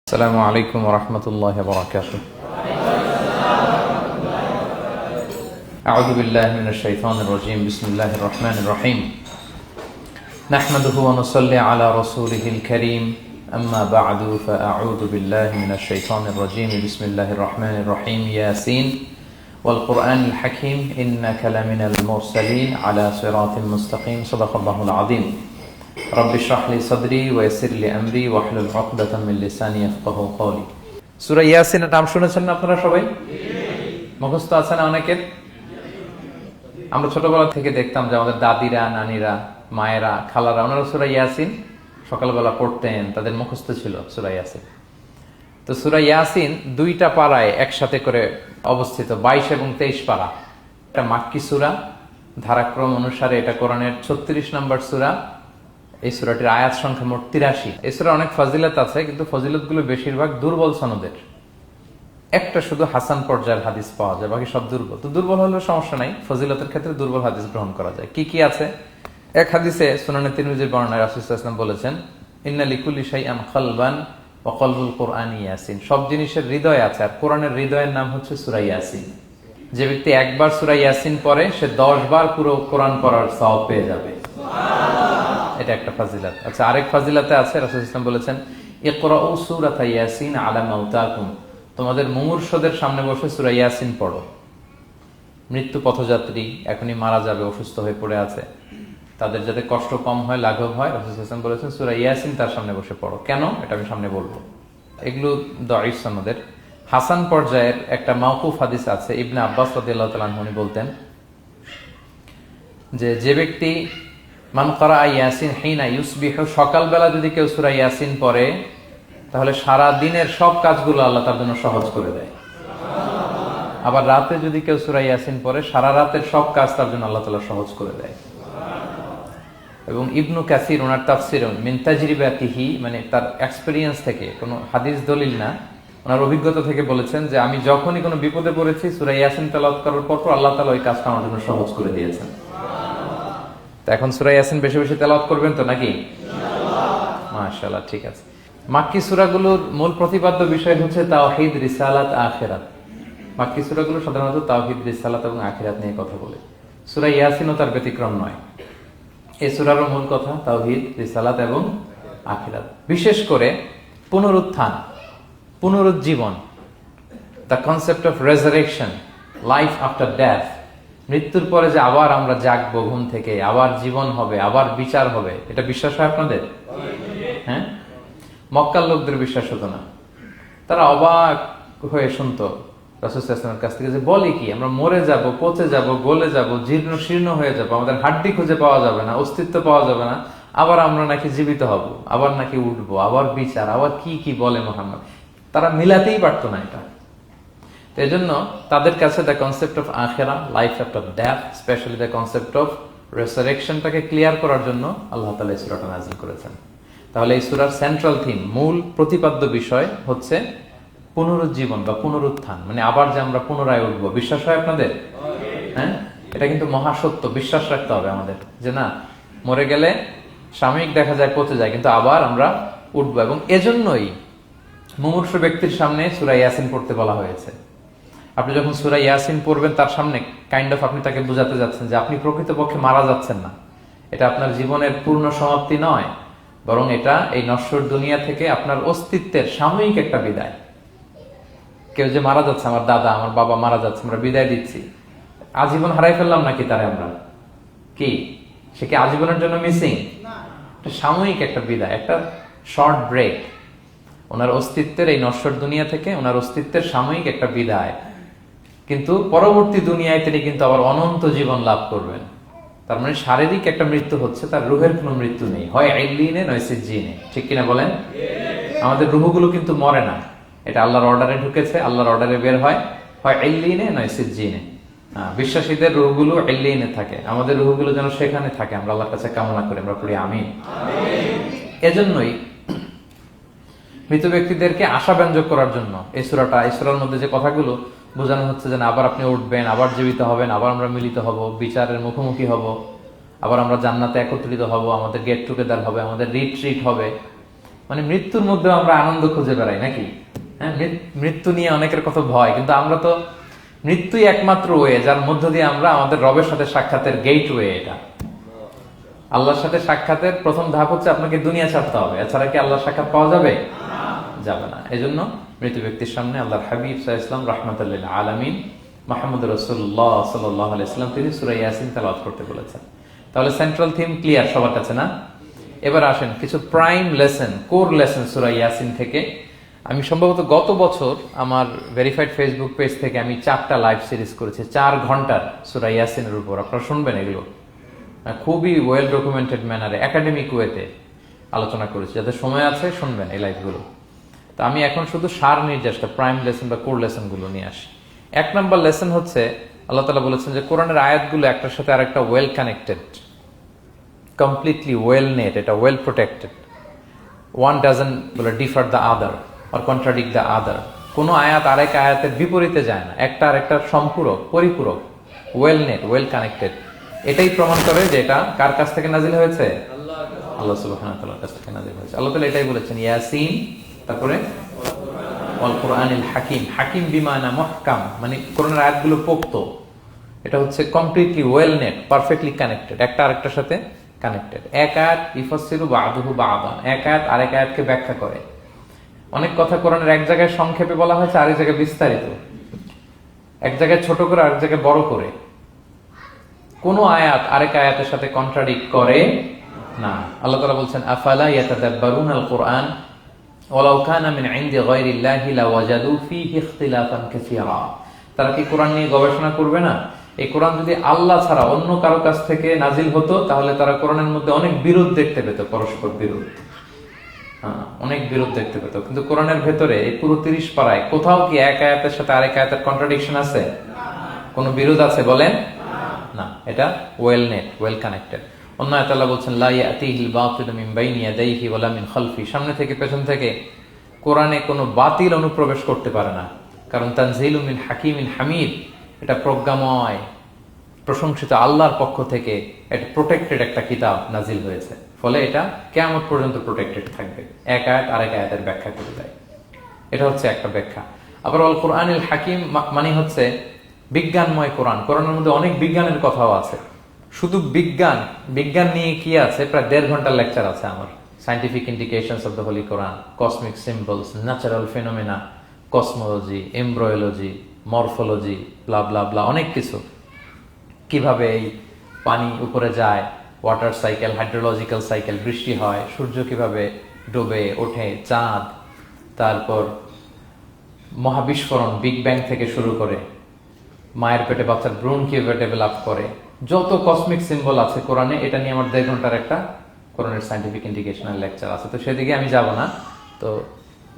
السلام عليكم ورحمة الله وبركاته. أعوذ بالله من الشيطان الرجيم. بسم الله الرحمن الرحيم. نحمده ونصلي على رسوله الكريم. أما بعد فأعوذ بالله من الشيطان الرجيم. بسم الله الرحمن الرحيم. ياسين والقرآن الحكيم إنك لمن المرسلين على صراط مستقيم. صدق الله العظيم. رب اشرح لي صدري ويسر لي امري واحلل عقدة من لساني يفقهوا قولي. সূরা ইয়াসিনের নাম শুনেছেন না আপনারা সবাই? মুখস্থ আছে না অনেকের? আমরা ছোটবেলা থেকে দেখতাম যে আমাদের দাদিরা, নানিরা, মায়েরা, খালারা ওনারা সূরা ইয়াসিন সকালবেলা পড়তেন, তাদের মুখস্থ ছিল সূরা ইয়াসিন। তো সূরা ইয়াসিন দুইটা পারায় একসাথে করে অবস্থিত, 22 এবং 23 পারা। এটা মাক্কি সূরা, ধারাক্রম অনুসারে এটা কোরআনের 36 নম্বর সূরা। এই সূরাটির আয়াত সংখ্যা মোট 83। এই সূরার অনেক ফজিলত আছে, কিন্তু ফজিলতগুলো বেশিরভাগ দুর্বল সনদের। একটা শুধু হাসান পর্যায়ের হাদিস পাওয়া যায়, বাকি সব দুর্বল। তো দুর্বল হলেও সমস্যা নাই, ফজিলতের ক্ষেত্রে দুর্বল হাদিস গ্রহণ করা যায়। কি কি আছে? এক হাদিসে সুনানে তিরমিজির বর্ণনায় রাসূল সাল্লাল্লাহু আলাইহি ওয়াসাল্লাম বলেছেন, ইন্না লিকুল্লি শাইআন কলবান ওয়া কলবুল কুরআনি ইয়াসিন। সব জিনিসের হৃদয় আছে, আর কোরআনের হৃদয়ের নাম হচ্ছে সূরা ইয়াসিন। যে ব্যক্তি একবার সূরা ইয়াসিন পড়ে, সে 10 বার পুরো কোরআন পড়ার সওয়াব পেয়ে যাবে। এটা একটা ফাজিলাত। আচ্ছা, আরেক ফাজিলাতে আছে, রাসূল সাল্লাল্লাহু আলাইহি ওয়াসাল্লাম বলেছেন, ইকরাউ সূরাতা ইয়াসিন আলা মাউতাকুম। তোমাদের মুমূর্ষদের সামনে বসে সূরা ইয়াসিন পড়ো। মৃত্যু পথযাত্রী এখনই মারা যাবে, অসুস্থ হয়ে পড়ে আছে, তাদের যাতে কষ্ট কম হয়, লাঘব হয়, রাসূল সাল্লাল্লাহু আলাইহি ওয়াসাল্লাম বলেছেন সূরা ইয়াসিন তার সামনে বসে পড়ো। কেন? এটা আমি সামনে বলবো। এগুলো দাঈফ সনদের। হাসান পর্যায়ের একটা মাওকুফ হাদিস আছে, ইবনে আব্বাস রাদিয়াল্লাহু তাআলা আনহু বলতেন যে ব্যক্তি মান ক্বারা ইয়াসিন হিনা ইউসবিহু, সকালবেলা যদি কেউ সূরা ইয়াসিন পড়ে, তাহলে সারা দিনের সব কাজগুলো আল্লাহ তার জন্য সহজ করে দেয়। আবার রাতে যদি কেউ সূরা ইয়াসিন পড়ে, সারা রাতের সব কাজ তার জন্য আল্লাহ তাআলা সহজ করে দেয়। এবং ইবনু কাসির ওনার তাফসির মিন তাজরিবাতিহি, মানে তার এক্সপেরিয়েন্স থেকে, কোনো হাদিস দলিল না, ওনার অভিজ্ঞতা থেকে বলেছেন যে আমি যখনই কোনো বিপদে পড়েছি, সূরা ইয়াসিন তেলাওয়াত করার পর আল্লাহ তাআলা ওই কাজটা আমার জন্য সহজ করে দিয়েছেন। এখন সূরা ইয়াসিন বেশি বেশি তেলাওয়াত করবেন তো নাকি? মাশাআল্লাহ, ঠিক আছে। মাক্কি সূরাগুলোর মূল প্রতিপাদ্য বিষয় হচ্ছে তাওহীদ, রিসালাত, আখিরাত। মাক্কি সূরাগুলো সাধারণত তাওহীদ, রিসালাত এবং আখিরাত নিয়ে কথা বলে। সূরা ইয়াসিনও তার ব্যতিক্রম নয়। এই সূরারও মূল কথা তাওহীদ, রিসালাত এবং আখিরাত। বিশেষ করে পুনরুত্থান, পুনরুজ্জীবন, the concept of resurrection, life after death, মৃত্যুর পরে যে আবার আমরা জাগবো ঘুম থেকে, আবার জীবন হবে, আবার বিচার হবে, এটা বিশ্বাস হয় আপনাদের? হ্যাঁ, মক্কার লোকদের বিশ্বাস হতো না। তারা অবাক হয়ে শুনতো রাসূল সাল্লাল্লাহু আলাইহি ওয়াসাল্লামের কাছ থেকে যে বলে কি, আমরা মরে যাব, পচে যাব, গলে যাব, জীর্ণ শীর্ণ হয়ে যাব, আমাদের হাড্ডি খুঁজে পাওয়া যাবে না, অস্তিত্ব পাওয়া যাবে না, আবার আমরা নাকি জীবিত হব, আবার নাকি উঠবো, আবার বিচার, আবার কি কি বলে মুহাম্মদ। তারা মিলাতেই পারতো না এটা। এই জন্য তাদের কাছে দ্য কনসেপ্ট অফ আখিরা, life after death, specially the concept of রেসারেকশনটাকে ক্লিয়ার করার জন্য আল্লাহ তাআলা এই সূরাটা নাযিল করেছেন। তাহলে এই সূরার সেন্ট্রাল থিম, মূল প্রতিপাদ্য বিষয় হচ্ছে পুনরুজ্জীবন বা পুনরুত্থান, মানে আবার যে আমরা পুনরায় উঠবো। বিশ্বাস হয় আপনাদের? হ্যাঁ, এটা কিন্তু মহাসত্য, বিশ্বাস রাখতে হবে আমাদের যে না, মরে গেলে সাময়িক দেখা যায় পচে যায়, কিন্তু আবার আমরা উঠবো। এবং এজন্যই মুমূর্ষু ব্যক্তির সামনে সূরা ইয়াসিন পড়তে বলা হয়েছে। আপনি যখন সূরা ইয়াসিন পড়বেন, তার সামনে কাইন্ড অফ আপনি তাকে বোঝাতে যাচ্ছেন যে আপনি প্রকৃতপক্ষে মারা যাচ্ছেন না, এটা আপনার জীবনের পূর্ণ সমাপ্তি নয়, বরং এটা এই নশ্বর দুনিয়া থেকে আপনার অস্তিত্বের সাময়িক একটা বিদায়। কেউ যে মারা যাচ্ছে, আমার দাদা, আমার বাবা মারা যাচ্ছে, আমরা বিদায় দিচ্ছি, আজীবন হারাই ফেললাম নাকি তারে আমরা? কি সে কি আজীবনের জন্য মিসিং? এটা সাময়িক একটা বিদায়, একটা শর্ট ব্রেক। ওনার অস্তিত্বের এই নশ্বর দুনিয়া থেকে ওনার অস্তিত্বের সাময়িক একটা বিদায়, কিন্তু পরবর্তী দুনিয়ায় তিনি কিন্তু আবার অনন্ত জীবন লাভ করবেন। তার মানে শারীরিক একটা মৃত্যু হচ্ছে, তার রুহের কোনো মৃত্যু নেই, হয় ইল্লিনে নয় সিজ্জিনে। ঠিক কিনা বলেন? আমাদের রুহগুলো কিন্তু মরে না, এটা আল্লাহর অর্ডারে ঢুকেছে, আল্লাহর অর্ডারে বের হয় ইল্লিনে নয় সিজ্জিনে। বিশ্বাসীদের রুহগুলো ইল্লিনে থাকে, আমাদের রুহগুলো যেন সেখানে থাকে, আমরা আল্লাহর কাছে কামনা করি, আমরা পড়ি আমিন। এজন্যই মৃত ব্যক্তিদেরকে আশাব্যঞ্জক করার জন্য এই সূরার মধ্যে যে কথাগুলো বোঝানো হচ্ছে যে আবার আপনি উঠবেন, আবার জীবিত হবেন, আবার আমরা মিলিত হব, বিচারের মুখোমুখি হব, আবার আমরা জান্নাতে একত্রিত হব, আমাদের গেট টুগেদার হবে, আমাদের রিট্রিট হবে, মানে মৃত্যুর মধ্যে আমরা আনন্দ খুঁজে বেড়াই নাকি? হ্যাঁ, মৃত্যু নিয়ে অনেকের কথা ভয়, কিন্তু আমরা তো মৃত্যুই একমাত্র ওয়ে যার মধ্য দিয়ে আমরা আমাদের রবের সাথে সাক্ষাতের গেট ওয়ে। এটা আল্লাহর সাথে সাক্ষাতের প্রথম ধাপ হচ্ছে আপনাকে দুনিয়া ছাড়তে হবে, এছাড়া কি আল্লাহর সাক্ষাৎ পাওয়া যাবে? যাবে না। এজন্য মৃত ব্যক্তির সামনে আল্লাহর হাবিব সাল্লাল্লাহু আলাইহি ওয়াসাল্লাম রাহমাতুল লিল আলামিন মুহাম্মদ রাসূলুল্লাহ সাল্লাল্লাহু আলাইহি ওয়াসাল্লাম তিনি সূরা ইয়াসিন তেলাওয়াত করতে বলেছেন। তাহলে সেন্ট্রাল থিম ক্লিয়ার সবার কাছে না? এবার আসেন কিছু প্রাইম লেসন, কোর লেসন সূরা ইয়াসিন থেকে। আমি সম্ভবত গত বছর আমার ভেরিফাইড ফেসবুক পেজ থেকে আমি 4টা লাইভ সিরিজ করেছি 4 ঘন্টার সূরা ইয়াসিনের উপর। আপনারা শুনবেন এগুলো, খুবই ওয়েল ডকুমেন্টেড ম্যানারে একাডেমিক ওয়েতে আলোচনা করেছি। যাদের সময় আছে শুনবেন এই লাইভগুলো। তো আমি এখন শুধু সার নির্যাসটা প্রাইম লেসন বা কোর লেসন গুলো নিয়ে আসি। 1 নম্বর লেসন হচ্ছে আল্লাহ তাআলা বলেছেন যে কোরআনের আয়াতগুলো একটার সাথে আরেকটা well connected, completely well knit, এটা well protected. One doesn't differ the other or contradict the other. কোনো আয়াত আরেক আয়াতের বিপরীতে যায় না, একটা আরেকটা সম্পূরক, পরিপূরক, ওয়েল নেট, ওয়েল কানেক্টেড। এটাই প্রমাণ করে যে এটা কার কাছ থেকে নাজিল হয়েছে? আল্লাহ সুবহানাহু ওয়া তাআলার কাছ থেকে নাজিল হয়েছে। আল্লাহ তাআলা এটাই বলেছেন ইয়াসিন, তারপরে ওয়াল কুরআনিল হাকিম। হাকিম বিমানা মুহকাম, মানে কোরআনের আয়াতগুলো পোক্ত। এটা হচ্ছে completely well net, perfectly connected, একটা আরেকটার সাথে কানেক্টেড। এক আয়াত ইফাসসিরু বা'দুহু বা'দান, এক আয়াত আরেক আয়াতকে ব্যাখ্যা করে। অনেক কথা কোরআনের এক জায়গায় সংক্ষেপে বলা হয়েছে, আরেক জায়গায় বিস্তারিত, এক জায়গায় ছোট করে আরেক জায়গায় বড় করে। কোন আয়াত আরেক আয়াতের সাথে কন্ট্রাডিক্ট করে না। আল্লাহ তাআলা বলছেন আফালা ইয়াতাদাব্বারুনাল কুরআন ওয়ালাউ কানা মিন ইনদি গায়রিল্লাহি লাওয়াজাদু ফীহি ইখতিলাফান কাসীরা। তারা কি কোরআন নিয়ে গবেষণা করবে না? এই কোরআন যদি আল্লাহ ছাড়া অন্য কারো কাছ থেকে নাজিল হতো তাহলে তারা কোরআনের মধ্যে অনেক বিরোধ দেখতে পেত, পরস্পর বিরোধ, অনেক বিরোধ দেখতে পেত। কিন্তু কোরআনের ভেতরে এই পুরো 30 পারায় কোথাও কি এক আয়াতের সাথে আরেক আয়াতের কন্ট্রাডিকশন আছে? কোনো বিরোধ আছে বলেন? না, এটা ওয়েল নেট, ওয়েল কানেক্টেড। অন্য আয়াতে আল্লাহ বলছেন লা ইয়াতিহিল বাতিলু মিন বাইনি ইয়াদাইহি ওয়ালা মিন খালফি। সামনে থেকে পেছন থেকে কোরআনে কোনো বাতিল অনুপ্রবেশ করতে পারে না, কারণ তানজিলুম মিন হাকিমিন হামিদ, এটা প্রজ্ঞাময়, প্রশংসিত আল্লাহর পক্ষ থেকে এটা প্রোটেক্টেড একটা কিতাব নাজিল হয়েছে। ফলে এটা কিয়ামত পর্যন্ত প্রোটেক্টেড থাকবে। এক আয়াত আরেক আয়াতের ব্যাখ্যা করে দেয়, এটা হচ্ছে একটা ব্যাখ্যা। আবার আল কুরআনিল হাকিম মানে হচ্ছে বিজ্ঞানময় কোরআন। কোরআনের মধ্যে অনেক বিজ্ঞানের কথাও আছে। শুধু বিজ্ঞান, বিজ্ঞান নিয়ে কি আছে প্রায় 1.5 ঘন্টার লেকচার আছে আমার। Scientific indications of the holy Quran, cosmic symbols, natural phenomena, cosmology, embryology, morphology, blah blah blah, অনেক কিছু। কিভাবে এই পানি উপরে যায়, ওয়াটার সাইকেল, হাইড্রোলজিক্যাল সাইকেল, বৃষ্টি হয়, সূর্য কিভাবে ডুবে ওঠে, চাঁদ, তারপর মহাবিস্ফোরণ, বিগ ব্যাং থেকে শুরু করে মায়ের পেটে বাচ্চার ভ্রূণ কিভাবে ডেভেলপ করে, যত কসমিক সিম্বল আছে কোরআনে, এটা নিয়ে আমার 1.5 ঘন্টার একটা কোরআনের সায়েন্টিফিক ইন্ডিকেশনাল লেকচার আছে। তো সেদিকে আমি যাব না। তো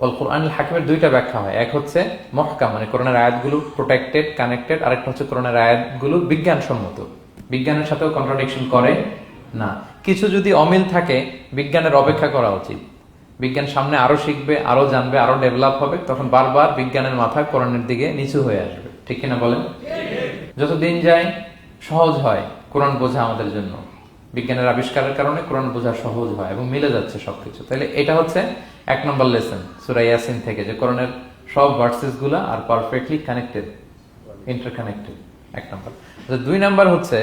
আল কুরআনুল হাকিমের 2টা ব্যাখ্যা হয়। এক হচ্ছে মুহকাম, মানে কোরআনের আয়াতগুলো প্রোটেক্টেড, কানেক্টেড। আরেকটা হচ্ছে কোরআনের আয়াতগুলো বিজ্ঞানসম্মত, বিজ্ঞানের সাথেও কন্ট্রাডিকশন করে না। কিছু যদি অমিল থাকে বিজ্ঞানের অপেক্ষা করা উচিত। বিজ্ঞান সামনে আরো শিখবে, আরো জানবে, আরো ডেভেলপ হবে, তখন বারবার বিজ্ঞানের মাথা কোরআনের দিকে নিচু হয়ে আসবে। ঠিক কিনা বলেন? যত দিন যায় সহজ হয় কোরআন বোঝা আমাদের জন্য। বিজ্ঞানের আবিষ্কারের কারণে কোরআন বোঝা সহজ হয় এবং মিলে যাচ্ছে সবকিছু। তাহলে এটা হচ্ছে 1 নম্বর লেসন সূরা ইয়াসিন থেকে, যে কোরআনের সব ভার্সেস গুলা আর পারফেক্টলি কানেক্টেড, ইন্টারকানেক্টেড। 1 নম্বর। 2 নম্বর হচ্ছে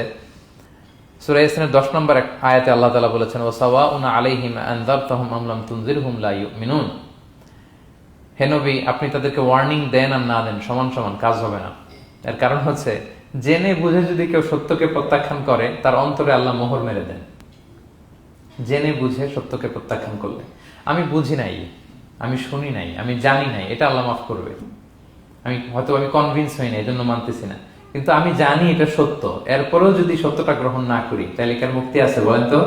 সূরা ইয়াসিনের 10 নম্বর আয়াতে আল্লাহ তাআলা বলেছেন ওয়াসাওয়াউন আলাইহিম আনযারতাহুম আম লাম তুনজিরহুম লা ইউমিনুন। হে নবী, আপনি তাদেরকে ওয়ার্নিং দেন আর না দেন সমান সমান, কাজ হবে না। এর কারণ হচ্ছে জেনে বুঝে যদি কেউ সত্যকে প্রত্যাখ্যান করে তার অন্তরে আল্লাহ মোহর মেরে দেন। জেনে বুঝে সত্যকে প্রত্যাখ্যান করলে, আমি বুঝি নাই, আমি শুনি নাই, আমি জানি নাই, এটা আল্লাহ মাফ করবে। আমি কনভিন্স হই না, এই জন্য মানতেছি না, কিন্তু আমি জানি এটা সত্য, এরপরেও যদি সত্যটা গ্রহণ না করি তাহলে কার মুক্তি আছে বলেন তো?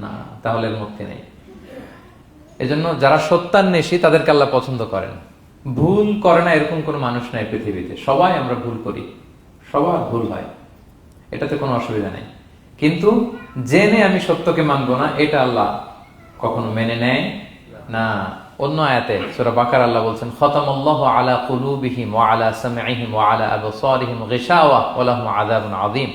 না, তাহলে মুক্তি নেই। এজন্য যারা সত্যান্বেষী তাদেরকে আল্লাহ পছন্দ করেন। ভুল করে না এরকম কোন মানুষ নাই পৃথিবীতে। সবাই আমরা ভুল করি, সবার ভুল হয়, এটাতে কোনো অসুবিধা নেই। কিন্তু জেনে আমি সত্যকে মানবো না, এটা আল্লাহ কখনো মেনে নেয় না। অন্য আয়াতে সূরা বাকারা আল্লাহ বলছেন খতামাল্লাহু আলা কুলুবিহিম ওয়া আলা সামঈহিম ওয়া আলা আবসারিহিম গিশাওয়া ওয়া লাহুম আযাবুন আযীম।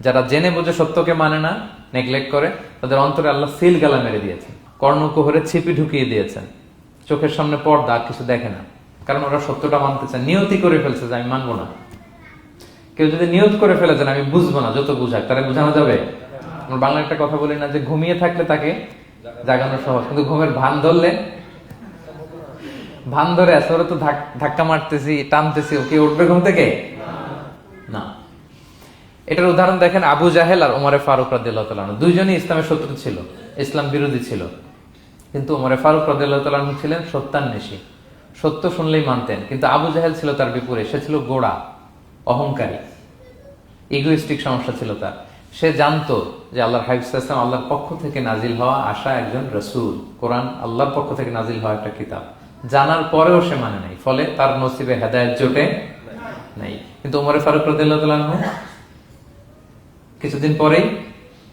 যারা জেনে বুঝে সত্যকে মানে না, নেগলেক্ট করে, তাদের অন্তরে আল্লাহ সিল গালা মেরে দিয়েছেন। কর্ণকুহরে ছিপি ঢুকিয়ে দিয়েছেন, চোখের সামনে পর্দা, আর কিছু দেখে না, কারণ ওরা সত্যটা মানতে চায়, নিয়তি করে ফেলছে যে আমি মানবো না। কেউ যদি নিয়ত করে ফেলে যে আমি বুঝবো না, যত বুঝাক তারা বোঝানো যাবে। আমরা বাংলা একটা কথা বলি না যে ঘুমিয়ে থাকলে তাকে জাগানো সহজ, কিন্তু ঘুমের ভান ধরে আছে, ওরা তো ধাক্কা মারতেছি, টানতেছি, ওকে উঠবে ঘুম থেকে না। এটার উদাহরণ দেখেন আবু জাহেল আর ওমরে ফারুক রাদিয়াল্লাহু তাআলা আনহু, দুইজনই ইসলামের শত্রু ছিল, ইসলাম বিরোধী ছিল, কিন্তু ওমরে ফারুক রাদিয়াল্লাহু তাআলা আনহু ছিলেন সত্যান্বেষী, সত্য শুনলেই মানতেন। কিন্তু আবু জাহেল ছিল তার বিপরীত, সে ছিল গোড়া, অহংকারী, ইগোইস্টিক সমস্যা ছিল তার। সে জানতো যে আল্লাহর হাবিব সাল্লাল্লাহু আলাইহি ওয়াসাল্লাম আল্লাহর পক্ষ থেকে নাজিল হওয়া আসা একজন রাসূল, কোরআন আল্লাহর পক্ষ থেকে নাজিল হওয়া একটা কিতাব, জানার পরেও সে মানে নাই, ফলে তার নসিবে হেদায়েত জোটে নাই। কিন্তু ওমর ফারুক রাদিয়াল্লাহু তাআলা আনহু কিছুদিন পরেই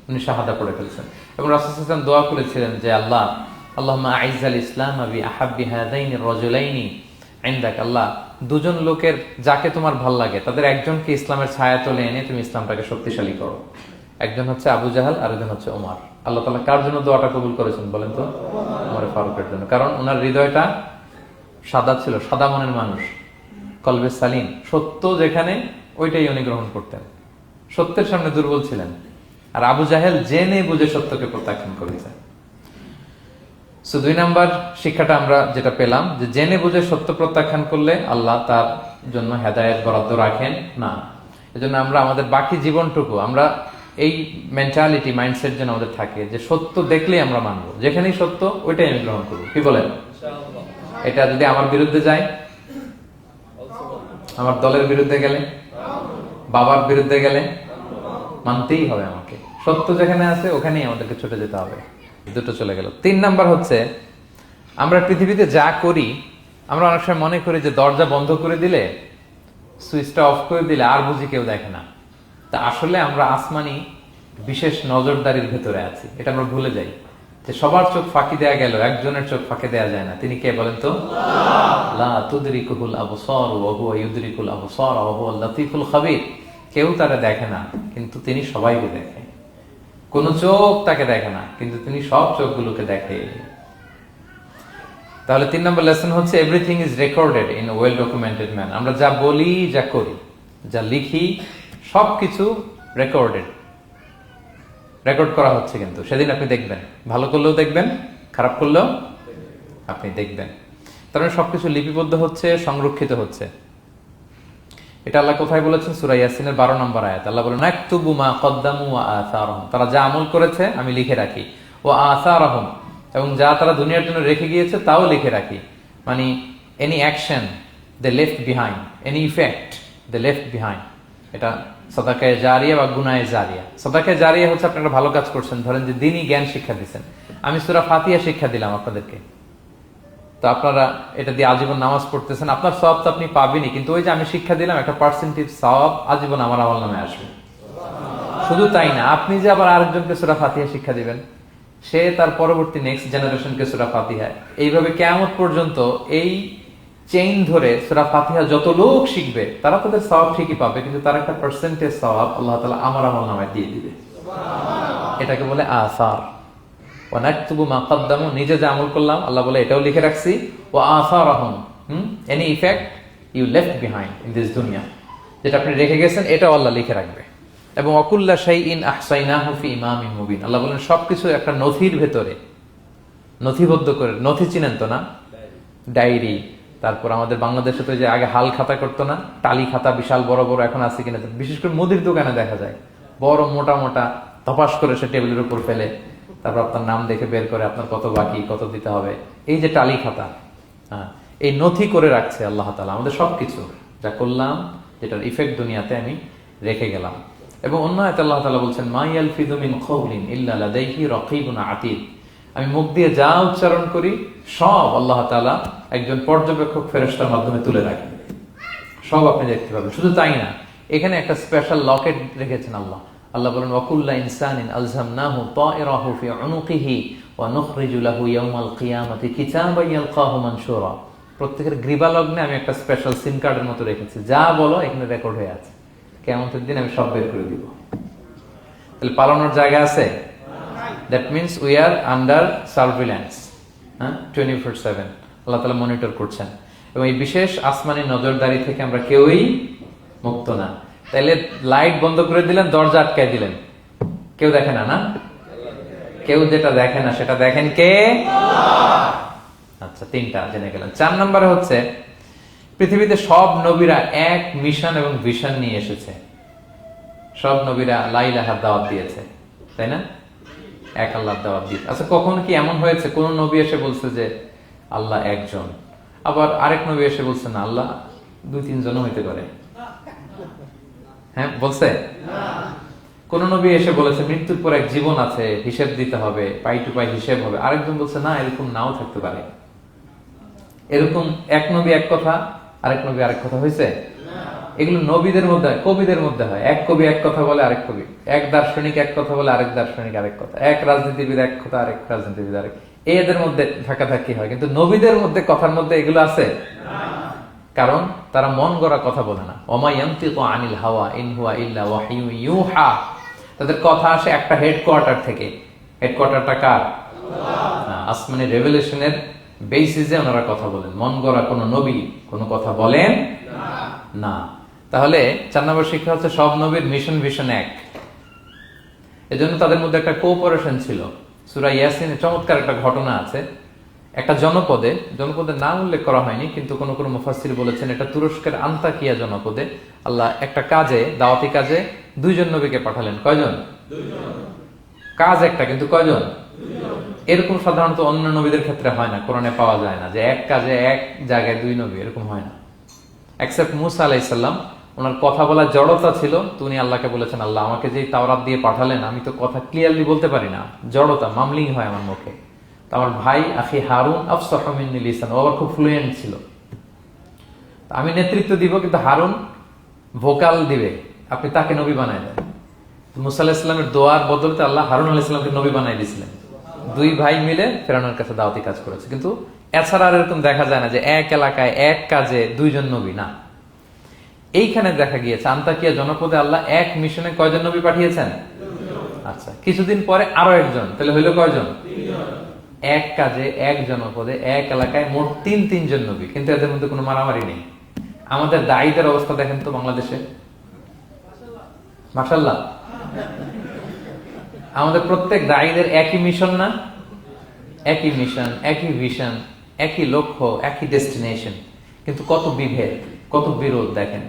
উনি শাহাদা পড়ে ফেলছেন, এবং রাসূল সাল্লাল্লাহু আলাইহি ওয়াসাল্লাম দোয়া করেছিলেন যে আল্লাহ, আল্লাহুম্মা আইজ্জাল ইসলাম বি আহাব্বি হাযাইনি রাজুলাইনি ইনদাক, আল্লাহ দুজন লোকের যাকে তোমার ভাল লাগে তাদের একজনকে ইসলামের ছায়া তলে এনে তুমি ইসলামটাকে শক্তিশালী করো। একজন হচ্ছে আবু জাহাল, আর একজন হচ্ছে ওমর। আল্লাহ তাআলা কার জন্য দোয়াটা কবুল করেছেন বলেন তো? ওমর ফারুকের জন্য, কারণ ওনার হৃদয়টা সাদা ছিল, সাদা মনের মানুষ, কলবে সালিম, সত্য যেখানে ওইটাই উনি গ্রহণ করতেন, সত্যের সামনে দুর্বল ছিলেন। আর আবু জাহেল জেনে বুঝে সত্যকে প্রত্যাখ্যান করেছে। সো 2 নাম্বার শিক্ষাটা আমরা যেটা পেলাম, যে জেনে বুঝে সত্য প্রত্যাখ্যান করলে আল্লাহ তার জন্য হেদায়েত বরাদ্দ রাখেন না। এজন্য আমরা আমাদের বাকি জীবনটুকু আমরা এই মেন্টালিটি, মাইন্ডসেট যেন আমাদের থাকে যে সত্য দেখলেই আমরা মানবো, যেখানেই সত্য ওইটাই আমি গ্রহণ করবো। কি বলেন? এটা যদি আমার বিরুদ্ধে যায়, আমার দলের বিরুদ্ধে গেলে, বাবার বিরুদ্ধে গেলে, মানতেই হবে আমাকে। সত্য যেখানে আছে ওখানেই আমাদেরকে ছুটে যেতে হবে। দুটো চলে গেল। 3 নাম্বার হচ্ছে, আমরা পৃথিবীতে যা করি, আমরা অনেক সময় মনে করি যে দরজা বন্ধ করে দিলে, সুইচটা অফ করে দিলে আর বুঝি কেউ দেখে না। তা আসলে আমরা আসমানি বিশেষ নজরদারির ভেতরে আছি, এটা আমরা ভুলে যাই। যে সবার চোখ ফাঁকি দেয়া গেল, একজনের চোখ ফাঁকি দেয়া যায় না। তিনি কে বলেন তো? লা তুদরিকুল আবসার ওয়া হুয়া ইউদরিকুল আবসার ওয়া হুয়াল লাতীফুল খাবীর। কেউ তারে দেখে না, কিন্তু তিনি সবাইকে দেখে। কোন চোখ তাকে দেখে না, কিন্তু তিনি সব চোখগুলোকে দেখে। তাহলে 3 নম্বর লেসন হচ্ছে, everything is recorded in well documented man. আমরা যা বলি, যা করি, যা লিখি, সবকিছু রেকর্ড করা হচ্ছে। কিন্তু সেদিন আপনি দেখবেন, ভালো করলেও দেখবেন, খারাপ করলেও আপনি দেখবেন। তার মানে সবকিছু লিপিবদ্ধ হচ্ছে, সংরক্ষিত হচ্ছে। এটা আল্লাহ কোথায় বলেছেন? সূরা ইয়াসিনের 12 নম্বর আয়াত। আল্লাহ বলেন, নাকতুবু মা কদ্দামু ওয়া আসারহুম, তারা যা আমল করেছে আমি লিখে রাখি। ওয়া আসারহুম, এবং যা তারা দুনিয়ার জন্য রেখে গিয়েছে তাও লিখে রাখি। মানে এনি অ্যাকশন দে লেফট বিহাইন্ড, এনি ইফেক্ট দে লেফট বিহাইন্ড। এটা সাদাকায়ে জারিয়া বা গুনায়ে জারিয়া। সাদাকায়ে জারিয়া হচ্ছে আপনি একটা ভালো কাজ করছেন, ধরেন যে দ্বীনি জ্ঞান শিক্ষা দিচ্ছেন। আমি সূরা ফাতিহা শিক্ষা দিলাম আপনাদেরকে, তো আপনারা এটা দিয়ে আজীবন নামাজ পড়তেছেন, আপনার সওয়াব তো আপনি পাবেনই, কিন্তু ওই যে আমি শিক্ষা দিলাম, একটা পার্সেন্টেজ সওয়াব আজীবন আমার আমল নামে আসবে। শুধু তাই না, আপনি যে আবার আরেকজনকে সূরা ফাতিহা শিক্ষা দিবেন, সে তার পরবর্তী নেক্সট জেনারেশনকে সূরা ফাতিহা, এইভাবে কিয়ামত পর্যন্ত এই চেইন ধরে সূরা ফাতিহা যত লোক শিখবে তারা তাদের সওয়াব ঠিকই পাবে, কিন্তু তার একটা পার্সেন্টেজ সওয়াব আল্লাহ তাআলা আমার আমল নামায় দিয়ে দিবে। এটাকে বলে আসার। ওয়া নাকতুবু মা কদ্দামু, নিজে যে আমল করলাম আল্লাহ বলে এটাও লিখে রাখছি। ওয়া আসারহুম, any effect you left behind in this দুনিয়া, যেটা আপনি রেখে গেছেন এটাও আল্লাহ লিখে রাখবে। এবং ওয়াকুল্লা শাইইন আহসাইনাহু ফি ইমামিন মুবিন, আল্লাহ বলেন সবকিছু একটা নথির ভেতরে নথিবদ্ধ করে। নথি চিনেন তো না? ডায়েরি। তারপর আমাদের বাংলাদেশে তো যে আগে হাল খাতা করতো না, টালি খাতা বিশাল বড় বড়, এখন আছে কিনা, বিশেষ করে মুদির দোকানে দেখা যায় বড় মোটা মোটা, ধপাস করে সে টেবিলের উপর ফেলে, তারপর আপনার নাম দেখে বের করে আপনার কত বাকি, কত দিতে হবে। এই যে টালি খাতা, এই নথি করে রাখছে আল্লাহ তাআলা আমাদের সবকিছু যা করলাম, যেটার ইফেক্ট দুনিয়াতে আমি রেখে গেলাম। এবং অন্য আয়াতে আল্লাহ তাআলা বলছেন, মা ইয়ালফিযু মিন কাওলিন ইল্লা লাদাইহি রাকীবুন আতীদ, আমি মুখ দিয়ে যা উচ্চারণ করি সব আল্লাহ তাআলা একজন পর্যবেক্ষক ফেরেশতার মাধ্যমে তুলে রাখেন, সব আপনি দেখতে পাবেন। শুধু তাই না, এখানে একটা স্পেশাল লকেট রেখেছেন আল্লাহ। আল্লাহ বলেন, ওয়াকুল্লা ইনসানিন আলজামনাহু তায়রাহু ফি উনুকিহি ওয়া নুখরিজু লাহু ইয়াওমাল কিয়ামাতি কিতাবান ইয়ালকাহু মানশুরা। প্রত্যেকের গ্রীবালগ্নে আমি একটা স্পেশাল সিম কার্ডের মতো রেখেছি, যা বলো এখানে রেকর্ড হয়ে আছে, কিয়ামতের দিন আমি সব বের করে দিব। তাহলে পালানোর জায়গা আছে? That means we are under surveillance, হ্যাঁ, 24/7 আল্লাহ তাআলা মনিটর করছেন, এবং এই বিশেষ আসমানি নজরদারি থেকে আমরা কেউই মুক্ত না। তাইলে লাইট বন্ধ করে দিলেন, দরজা আটকায় দিলেন, কেউ দেখে না, না? কেউ যেটা দেখে না সেটা দেখেন কে? আচ্ছা, তিনটা জেনে গেলেন। 4 নম্বরে হচ্ছে পৃথিবীতে সব নবীরা এক মিশন এবং ভিশন নিয়ে এসেছে। সব নবীরা লা ইলাহার দাওয়াত দিয়েছে, তাই না? এক আল্লাহর দাওয়াত দিয়েছে। আচ্ছা, কখন কি এমন হয়েছে কোন নবী এসে বলছে যে আল্লাহ একজন, আবার আরেক নবী এসে বলছে না আল্লাহ 2-3 জন হইতে পারে? হ্যাঁ, বলছে? কোন নবী এসে বলেছে মৃত্যুর পর এক জীবন আছে, হিসেব দিতে হবে, পাই টু পাই হিসেব হবে? আরেকজন বলছে না, এরকম নাও থাকতে পারে। এরকম এক নবী এক কথা, আরেক নবী আরেক কথা হয়েছে? এগুলো নবীদের মধ্যে হয়, কবিদের মধ্যে হয়। এক কবি এক কথা বলে, আরেক কবি, এক দার্শনিক এক কথা বলে, আরেক দার্শনিক আরেক কথা, এক রাজনীতিবিদ এক কথা, আরেক রাজনীতিবিদ আরেক। এদের মধ্যে ধাক্কাধাক্কি হয়, কিন্তু নবীদের মধ্যে কথার মধ্যে এগুলো আছে? কারণ তারা মন গড়া কথা বলে না। ওমা ইয়ানতিকু আনিল হাওয়া ইন হুয়া ইল্লা ওয়াহিয়ু ইউহা। তাদের কথা আসে একটা হেডকোয়ার্টার থেকে। হেডকোয়ার্টারটা কার? আসমানি রেভেলেশনের বেসিসে ওনারা কথা বলেন। মন গড়া কোনো নবী কোনো কথা বলেন না। তাহলে 4 নম্বর শিক্ষা হচ্ছে সব নবীর মিশন ভিশন এক। এজন্য তাদের মধ্যে একটা কোঅপারেশন ছিল। সূরা ইয়াসিনে চমৎকার একটা ঘটনা আছে। একটা জনপদের নাম উল্লেখ করা হয়নি, কিন্তু কোন কোন মুফাসসির বলেছেন এটা তুরস্কের আন্তাকিয়া জনপদে আল্লাহ একটা কাজে, দাওয়াতি কাজে 2 জন নবীকে পাঠালেন। কয়জন? 2 জন। কাজ একটা, কিন্তু কয়জন? 2 জন। এরকম সাধারণত অন্য নবীদের ক্ষেত্রে হয় না, কোরআনে পাওয়া যায় না যে এক কাজে এক জায়গায় 2 নবী, এরকম হয় না। এক্সেপ্ট মুসা আলাইহিস সালাম, ওনার কথা বলার জড়তা ছিল, তো উনি আল্লাহকে বলেছেন আল্লাহ আমাকে যেই তাওরাত দিয়ে পাঠালেন আমি তো কথা ক্লিয়ারলি বলতে পারি না, জড়তা, মামলিং হয় আমার মুখে। তো আমার ভাই আখি হারুন আফসাহু মিন্নি লিসান, ও আবার খুব ফ্লুয়েন্ট ছিল। আমি নেতৃত্ব দিব, কিন্তু হারুন ভোকাল দিবে, আপনি তাকে নবী বানায় দেন। মুসা আলাইহিস সালামের দোয়ার বদলতে আল্লাহ হারুন আলাইহিস সালামকে নবী বানাই দিয়েছিলেন। 2 ভাই মিলে ফেরাউনের কাছে দাওয়াতি কাজ করেছে। কিন্তু এছাড়া আর এরকম দেখা যায় না যে এক এলাকায় এক কাজে 2 জন নবী, না। এইখানে দেখা গিয়েছে আন্তাকিয়া জনপদে আল্লাহ এক মিশনে কয়জন নবী পাঠিয়েছেন? 2 জন। আচ্ছা, কিছুদিন পরে আরো একজন, তাহলে হইল কয়জন? 3 জন। এক কাজে এক জনপদে এক এলাকায় মোট 3 জন নবী, কিন্তু এদের মধ্যে কোনো মারামারি নেই। আমাদের দায়ীদের অবস্থা দেখেন তো বাংলাদেশে, মাশাআল্লাহ। আমাদের প্রত্যেক দায়ীদের একই মিশন না? একই মিশন, একই ভিশন, একই লক্ষ্য, একই ডেস্টিনেশন, কিন্তু কত বিভেদ, কত বিরোধ দেখেন।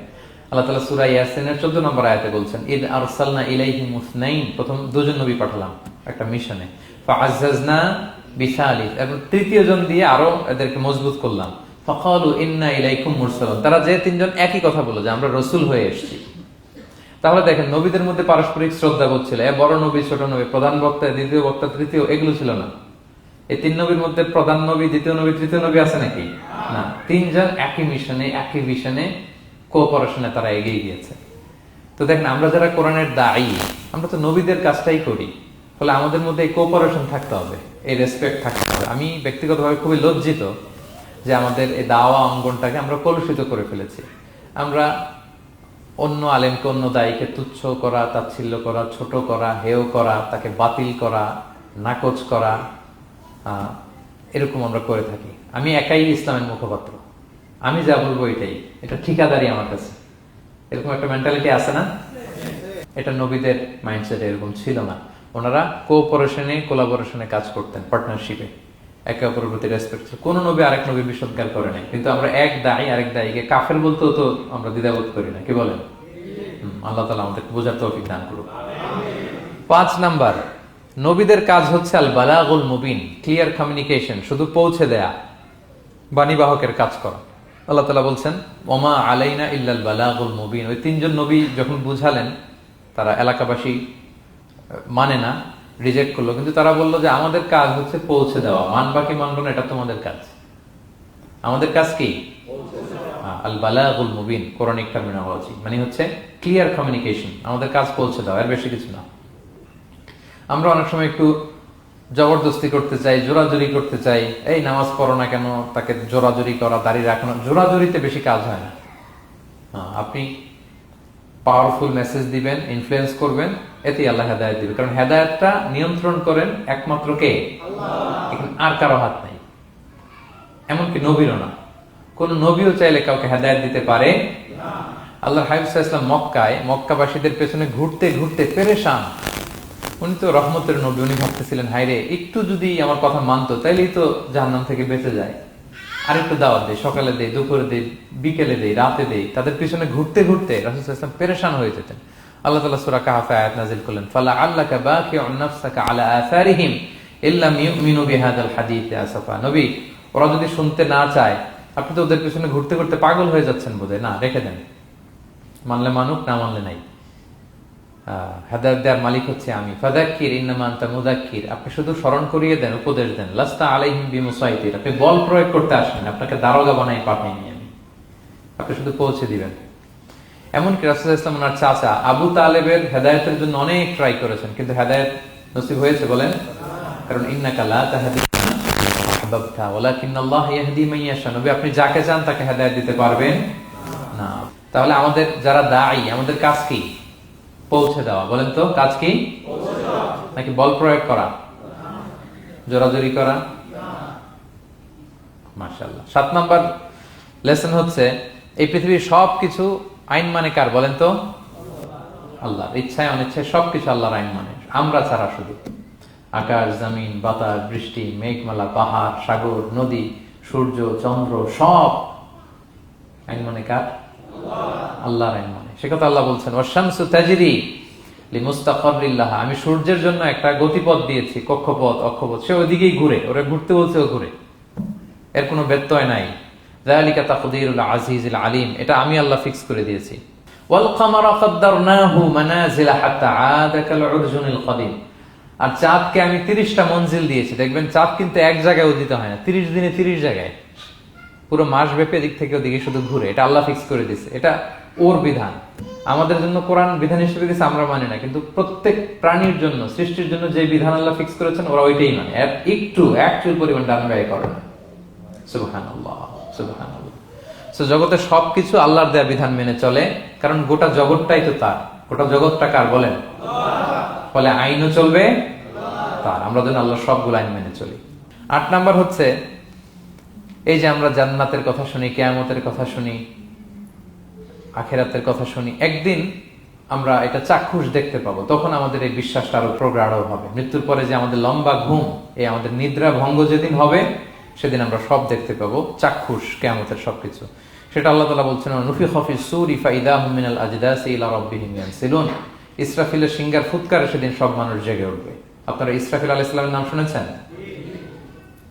আল্লাহ তাআলা সূরা ইয়াসিনের 14 নম্বর আয়াতে বলছেন ইদ আরসালনা ইলাইহিম মুসনাইন, প্রথম 2 জন নবী পাঠালাম একটা মিশনে, ফাআজ্জাজনা বিসালিস, এবং 3য় জন দিয়ে আরো এদেরকে মজবুত করলাম। ফাকালু ইন্না ইলাইকুম মুরসালুন, তারা যে 3 জন একই কথা বলল যে আমরা রাসূল হয়ে এসেছি। তাহলে দেখেন নবীদের মধ্যে পারস্পরিক শ্রদ্ধাবোধ ছিল। বড় নবী, ছোট নবী, প্রধান বক্তা, দ্বিতীয় বক্তা, তৃতীয়, এগুলো ছিল না। এই 3 নবীর মধ্যে প্রধান নবী, দ্বিতীয় নবী, তৃতীয় নবী আছে নাকি? না। 3 জন একই মিশনে, একই ভিশনে, কোঅপারেশনে তারা এগিয়ে গিয়েছে। তো দেখেন আমরা যারা কোরআনের দায়ী, আমরা তো নবীদের কাজটাই করি, ফলে আমাদের মধ্যে এই কোঅপারেশন থাকতে হবে, এই রেসপেক্ট থাকতে হবে। আমি ব্যক্তিগতভাবে খুবই লজ্জিত যে আমাদের এই দাওয়া অঙ্গনটাকে আমরা কলুষিত করে ফেলেছি। আমরা অন্য আলেমকে, অন্য দায়ীকে তুচ্ছ করা, তাচ্ছিল্য করা, ছোট করা, হেয় করা, তাকে বাতিল করা, নাকচ করা, এরকম আমরা করে থাকি। আমি একাই ইসলামের মুখপাত্র, আমি যা বলবো এটাই, এটা ঠিকাদারি আমার কাছে, এরকম একটা মেন্টালিটি আছে না? এটা নবীদের মাইন্ডসেট এরকম ছিল না। ওনারা কোঅপারেশনে, কোলাবোরেশনে কাজ করতেন, পার্টনারশিপে, একে অপরের প্রতি রেসপেক্ট ছিল। কোন নবী আরেক নবীর বিসৎকার করে নাই, কিন্তু আমরা এক দায়ী আরেক দায়ীকে কাফের বলতেও তো আমরা দ্বিধাবোধ করি না, কি বলেন? আল্লাহ তাআলা আমাদের বোঝার তৌফিক দান করুন। 5 নাম্বার, নবীদের কাজ হচ্ছে আল বালাগুল মুবিন, ক্লিয়ার কমিউনিকেশন, শুধু পৌঁছে দেয়া, বাণীবাহকের কাজ করা। আল্লাহ তাআলা বলছেন ওমা আলাইনা ইল্লাল বালাগুল মুবিন। ওই 3 জন নবী যখন বুঝালেন, তারা এলাকাবাসী মানে না, রিজেক্ট করলো, কিন্তু তারা বললো যে আমাদের কাজ হচ্ছে পৌঁছে দেওয়া, মানবা কি মানবো না এটা তোমাদের কাজ। আমাদের কাজ কি? আল বালাগুল মুবিন, কোরআনিক টার্মিনোলজি, মানে হচ্ছে ক্লিয়ার কমিউনিকেশন, আমাদের কাজ পৌঁছে দেওয়া, এর বেশি কিছু না। আমরা অনেক সময় একটু জবরদস্তি করতে চাই, জোরাজুরি করতে চাই, এই নামাজ পড়ো না কেন, তাকে জোরাজুরি করা, দাঁড়িয়ে রাখানো, জোরাজুরিতে বেশি কাজ হয় না। আপনি পাওয়ারফুল মেসেজ দিবেন, ইনফ্লুয়েন্স করবেন, এতেই আল্লাহ হেদায়েত দিবে। কারণ হেদায়েতটা নিয়ন্ত্রণ করেন একমাত্র কে? আল্লাহ। আর কারো হাত নাই, এমনকি নবীরও না। কোন নবীও চাইলে কাউকে হেদায়েত দিতে পারে না। আল্লাহর হাবিব সাল্লাল্লাহু আলাইহি ওয়াসাল্লাম মক্কায় মক্কাবাসীদের পেছনে ঘুরতে ঘুরতে পেরেশান। উনি তো রহমতের নবী, উনি ভাবতেছিলেন হায়রে একটু যদি আমার কথা মানতো তাইলেই তো জাহান্নাম থেকে বেঁচে যায়। আর একটু দাওয়াত দেই, সকালে দেই, দুপুরে দেই, বিকেলে দেই, রাতে দেই। তাদের পিছনে ঘুরতে ঘুরতে রাসূল সাল্লাল্লাহু আলাইহি ওয়াসাল্লাম পেরেশান হয়ে যেতেন। আল্লাহ তাআলা সূরা কাহফে আয়াত নাযিল করলেন, ফালা আল্লাকা বাকিউন নাফসাকা আলা আসারিহিম ইল্লাম ইউমিনু বিহাদাল হাদীসি আসাফা। নবী, ওরা যদি শুনতে না চায়, আপনি তো ওদের পিছনে ঘুরতে ঘুরতে পাগল হয়ে যাচ্ছেন বোধহয়, না রেখে দেন, মানলে মানুক, না মানলে নাই। হেদায়েত দেওয়ার মালিক হচ্ছে আমি। ফাযাক্কির ইন্নামা আনতা মুযাক্কির, আপনি শুধু স্মরণ করিয়ে দেন, উপদেশ দেন। লাস্তা আলাইহিম বিমুসাইতির, আপনি বল প্রয়োগ করতে আসেন, আপনাকে দারোগা বানাই পাঠাইনি আমি, আপনি শুধু পৌঁছে দিবেন। এমনকি রাসূল সাল্লাল্লাহু আলাইহি ওয়াসাল্লাম ওনার চাচা আবু তালেবের হেদায়েতের জন্য অনেক ট্রাই করেছেন, কিন্তু হেদায়েত নসিব হয়েছে বলেন? কারণ ইন্নাকা লা তাহদি মান আহবাবতা ওয়ালাকিন্নাল্লাহ ইয়াহদি মান ইয়াশা। নবী, আপনি যাকে চান তাকে হেদায়েত দিতে পারবেন না। তাহলে আমাদের যারা দাঈ, আমাদের কাজ কি? পৌঁছে দেওয়া। বলেন তো, কাজ কি? নাকি বল প্রয়োগ করা, জোরাজোরি করা? মাশাআল্লাহ। 7 নাম্বার লেসন হচ্ছে, এই পৃথিবীর সবকিছু আইন মানে কার? বলেন তো? আল্লাহ। ইচ্ছায় অনিচ্ছায় সবকিছু আল্লাহর আইন মানে, আমরা ছাড়া শুধু। আকাশ, জমিন, বাতাস, বৃষ্টি, মেঘমালা, পাহাড়, সাগর, নদী, সূর্য, চন্দ্র, সব আইন মানে কার? আল্লাহর আইন মানে। সে কথা আল্লাহ বলছেন, ওয়াশ-শামসু তাজরি লিমুস্তাকাররিল লাহা, আমি সূর্যের জন্য একটা গতিপথ দিয়েছি, কক্ষপথ, অক্ষপথ, সে ওইদিকেই ঘুরে, ওরা ঘুরতে বলছে ও ঘুরে, এর কোনো ব্যত্যয় নাই। যালিকা তাকদীরুল আজিজিল আলিম, এটা আমি আল্লাহ ফিক্স করে দিয়েছি। ওয়াল কামারা কাদ্দারনাহু মানাজিলা হাত্তা আদা কাল উরজুনিল কাদিম, আর চাঁদকে আমি 30টা মঞ্জিল দিয়েছি। দেখবেন চাঁদ কিন্তু এক জায়গায় উদিত হয় না, 30 দিনে 30 জায়গায়, পুরো মাস ব্যাপী এদিক থেকে ওদিকে শুধু ঘুরে। এটা আল্লাহ ফিক্স করে দিয়েছে, এটা ওর বিধান। আমাদের জন্য কোরআন বিধান হিসেবে দিয়েছে, আমরা মানি না, কিন্তু প্রত্যেক প্রাণীর জন্য, সৃষ্টির জন্য যে বিধান আল্লাহ ফিক্স করেছেন ওরা ওইটাই মানে, একটু একচুল পরিমাণ ডান ব্যয় করে না। সুবহানাল্লাহ, সুবহানাল্লাহ। সো জগতের সবকিছু আল্লাহর দেয়া বিধান মেনে চলে, কারণ গোটা জগৎটাই তো তার। গোটা জগৎটা কার বলেন? ফলে আইনও চলবে তার। আমরা যেন আল্লাহর সবগুলো আইন মেনে চলি। 8 নাম্বার হচ্ছে, এই যে আমরা জান্নাতের কথা শুনি, কিয়ামতের কথা শুনি, আখিরাতের কথা শুনি, একদিন আমরা এটা চাক্ষুষ দেখতে পাবো, তখন আমাদের এই বিশ্বাসটা আরো প্রগাঢ় হবে। মৃত্যুর পরে যে আমাদের লম্বা ঘুম, এই আমাদের নিদ্রা ভঙ্গ যেদিন হবে, সেদিন আমরা সব দেখতে পাবো, চাক্ষুষ কিয়ামতের সবকিছু। সেটা আল্লাহ তাআলা বলছেন, নুফিখা ফিস সূরি ফাইদাহুম মিনাল আজদাসি ইলা রাব্বিহিম ইয়ানসিলুন, ইসরাফিলের সিংহার ফুৎকারে সেদিন সব মানুষ জেগে উঠবে। আপনারা ইসরাফিল আলাইহিস সালামের নাম শুনেছেন?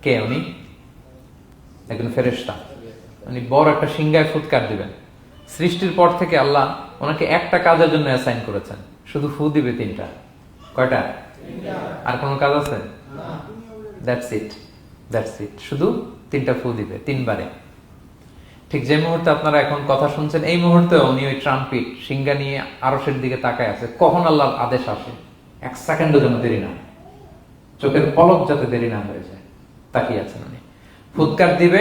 কে উনি? একজন ফেরেশতা। উনি বড় একটা সিংহায় ফুৎকার দিবেন। সৃষ্টির পর থেকে আল্লাহ ওনাকে একটা কাজের জন্য অ্যাসাইন করেছেন, শুধু ফু দিবে 3টা। কয়টা? আর কোনো কাজ আছে? দ্যাটস ইট, দ্যাটস ইট, শুধু 3টা ফু দিবে 3 বারে। ঠিক যে মুহূর্তে আপনারা এখন কথা শুনছেন, এই মুহূর্তে উনি ওই ট্রাম্পিট সিংহা নিয়ে আরশের দিকে তাকায় আছে, কখন আল্লাহর আদেশ আসে 1 সেকেন্ডের জন্য দেরি না, চোখের পলক যাতে দেরি না হয়ে যায়, তাকিয়ে আছেন উনি। ফুৎকার দিবে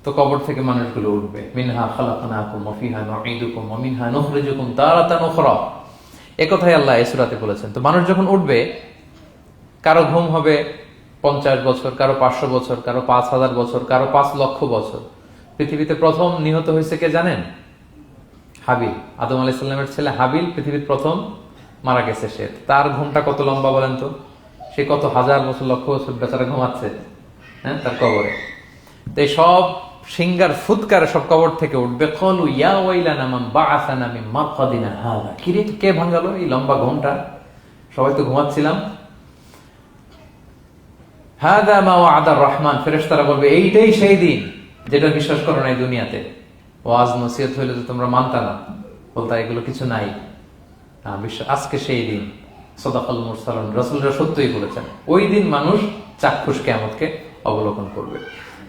তো কবর থেকে মানুষগুলো উঠবে। মিনহা খালাকনাকুম ওয়া ফিহা নুঈদুকুম ওয়া মিনহা নুখরিজুকুম তারাতান উখরা, এই কথাই আল্লাহ এই সূরাতে বলেছেন। তো মানুষ যখন উঠবে, কারো ঘুম হবে 50 বছর, কারো 500 বছর, কারো 5000 বছর, কারো 5 লক্ষ বছর। পৃথিবীতে প্রথম নিহত হয়েছে কে জানেন? হাবিল, আদম আলাইহিস সালামের ছেলে হাবিল পৃথিবীর প্রথম মারা গেছে। সে, তার ঘুমটা কত লম্বা বলেন তো? সে কত হাজার বছর, লক্ষ বছর বেচারা ঘুমাচ্ছে, হ্যাঁ, তার কবরে। তো এই সব সিংহার ফুৎকারে সব কবর থেকে উঠবে। ক্বালু ইয়া ওয়াইলানা মান বাআসানা মিন মারকাদিনা হাযা, কি রে, কে ভাঙালো এই লম্বা ঘুমটা? সবাই তো ঘুমাচ্ছিলাম। হাযা মা ওয়া'দার রহমান, ফেরেশতারা বলবে এইটাই সেই দিন যেটা বিশ্বাস করো না এই দুনিয়াতে। ওয়াজ নসিহত হইলে তো তোমরা মানতা না, বলতা এগুলো কিছু নাই। আজকে সেই দিন। সাদাকাল মুরসালুন, রাসূলরা সত্যই বলেছেন। ওই দিন মানুষ চাক্ষুষ কিয়ামতকে অবলোকন করবে।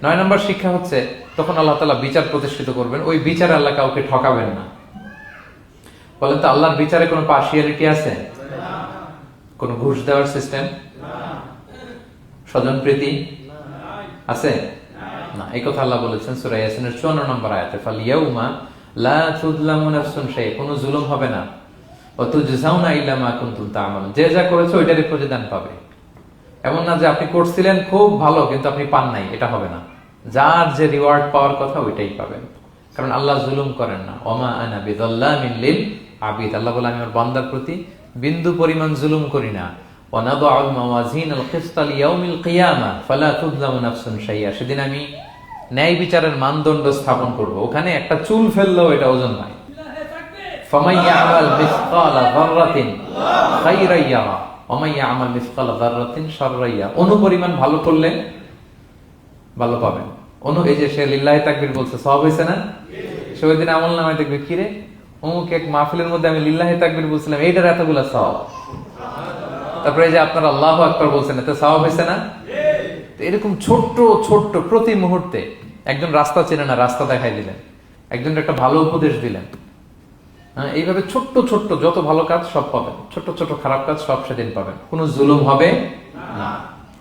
9 নম্বর শিক্ষা হচ্ছে, তখন আল্লাহ তাআলা বিচার প্রতিষ্ঠিত করবেন। ওই বিচারে আল্লাহ কাউকে ঠকাবেন না। বলেন তো, আল্লাহর বিচারে কোনো পার্সিয়ালিটি আছে? কোন ঘুষ দেওয়ার সিস্টেম? স্বজনপ্রীতি আছে? না। এই কথা আল্লাহ বলেছেন সূরা ইয়াসিনের 54 নম্বর আয়াতে, ফাল ইয়াউমা লা তুযলামু নাফসুন শাইআ, কোনো জুলুম হবে না। ওয়া তুজজাউনা ইল্লা মা কুনতুম তা'মালুন, যে যা করেছে ওইটারই প্রতিদান পাবে। এমন না যে আপনি করছিলেন খুব ভালো কিন্তু আপনি পান নাই, এটা হবে না। যার যে রিওয়ার্ড পাওয়ার কথা ওইটাই পাবেন, কারণ আল্লাহ জুলুম করেন না। ওমা আনা বিযাল্লামিন লিল আবিদ, আল্লাহ বলে আমি আমার বান্দার প্রতি বিন্দু পরিমাণ জুলুম করি না। ওয়া নাদউল মাওয়াজিনাল কিসতা লিয়াউমিল কিয়ামা ফালা তুযলামু নাফসুন শাইআ, সেদিন আমি ন্যায় বিচারের মানদণ্ড স্থাপন করব, ওখানে একটা চুল ফেললেও এটা ওজন নাই। ফামান ইয়ামাল মিসকালা যাররাতিন খায়রান ইয়ারা ওয়া মান ইয়ামাল মিসকালা যাররাতিন শাররান ইয়ারা, অনুপরিমাণ ভালো করলে ভালো পাবেন। এই যে সে লিল্লাহি তাকবীর বলছে, সওয়াব হইছে না? সে ওই দিন আমলনামায় দেখবে কি রে, অমুক এক মাহফিলের মধ্যে আমি লিল্লাহি তাকবীর বলছিলাম, এইটার এতগুলা সওয়াব। তারপরে এই যে আপনারা আল্লাহু আকবার বলছেন, এতে সওয়াব হইছে না? এরকম ছোট্ট ছোট্ট প্রতি মুহূর্তে একজন রাস্তা চেনে না, রাস্তা দেখাই দিলেন, একজন একটা ভালো উপদেশ দিলেন। হ্যাঁ, এইভাবে ছোট্ট ছোট্ট যত ভালো কাজ সব পাবেন, ছোট্ট ছোট্ট খারাপ কাজ সব সেদিন পাবেন, কোনো জুলুম হবে না।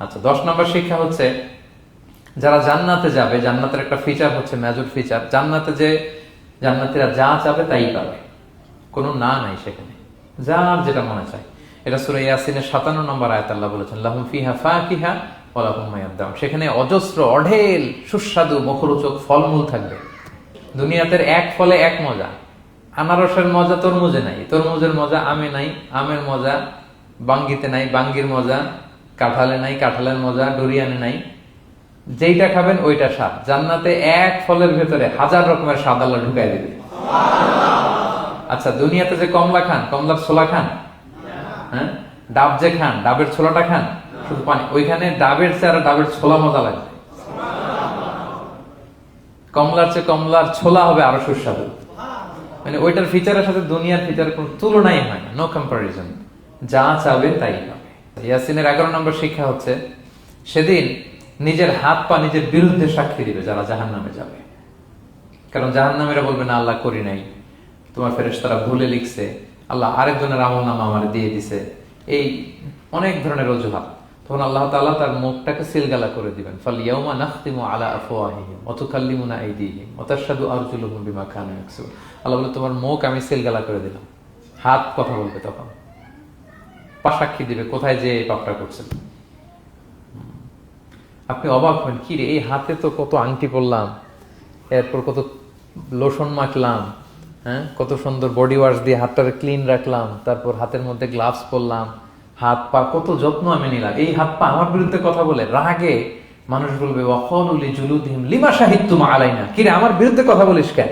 আচ্ছা, 10 নম্বর শিক্ষা হচ্ছে যারা জান্নাতে যাবে, জান্নাতের একটা ফিচার হচ্ছে, মেজর ফিচার, জান্নাতে যে জান্নাতীরা যা চাবে তাই পাবে, কোনো না নাই সেখানে, যার যেটা মনে চায়। এটা সূরা ইয়াসিনের 57 নম্বর আয়াত আল্লাহ বলেছেন, লাহুম ফিহা ফাকিহা ওয়া লাহুম মা ইয়াদদাউন, সেখানে অজস্র অঢেল সুস্বাদু মুখরোচক ফলমূল থাকবে। দুনিয়াতে এক ফলে এক মজা, আনারসের মজা তরমুজে নাই, তরমুজের মজা আমে নাই, আমের মজা বাঙ্গিতে নাই, বাঙ্গির মজা কাঁঠালে নাই, কাঁঠালের মজা ডুরিয়ানে নাই। যেইটা খাবেন ওইটা স্বাদ। জান্নাতে এক ফলের ভেতরে 1000 রকমের স্বাদ আল্লাহ ঢুকাই দিবে। আচ্ছা, দুনিয়াতে যে কমলা খান, কমলার ছোলা খান, হ্যাঁ, ডাব যে খান, ডাবের ছোলাটা খান, শুধু পানি, ওইখানে ডাবের চেয়ে ডাবের ছোলা মজা লাগবে। কমলার চেয়ে কমলার ছোলা হবে আরো সুস্বাদু। মানে ওইটার ফিচারের সাথে দুনিয়ার ফিচার কোনো তুলনাই হয় না, নো কম্পারিজন। যা চাবে তাই পাবে। ইয়াসিনের 11 নম্বর শিক্ষা হচ্ছে সেদিন নিজের হাত পা নিজের বিরুদ্ধে সাক্ষী দিবে যারা জাহান্নামে যাবে। কারণ জাহান্নামীরা বলবে না আল্লাহ করি নাই, তোমার ফেরেশতারা ভুলে লিখছে, আল্লাহ আরেকজনের আমলনামা আমার দিয়ে দিছে, এই অনেক ধরনের অজুহাত। তখন আল্লাহ তাআলা তার মুখটাকে সিলগালা করে দিবেন। ফালইয়াউমা নাখতিমু আলা আফওয়াহিহিম ওয়া তুকাল্লিমুনা আইদিহিম ওয়া তাশহাদু আরজুলুহুম বিমা কানু ইয়াকসিবুন। আল্লাহ বলে তোমার মুখ আমি সিলগালা করে দিলাম, হাত কথা বলবে, তখন পা সাক্ষী দিবে কোথায় যে এই পাপটা করছেন। আপনি অবাক হবেন, কি রে, এই হাতে তো কত আংটি পরলাম, এরপর কত লোশন মাখলাম, হ্যাঁ, কত সুন্দর বডি ওয়াশ দিয়ে হাতটাকে ক্লিন রাখলাম, তারপর হাতের মধ্যে গ্লাভস পরলাম, হাত পা কত যত্ন আমি নিলাম, এই হাত পা আমার বিরুদ্ধে কথা বলে। রাগে মানুষ বলবে ওয়াকালু লিজুলুদিহিম লিমা শাহিদতুম আলাইনা, কি রে আমার বিরুদ্ধে কথা বলিস কেন?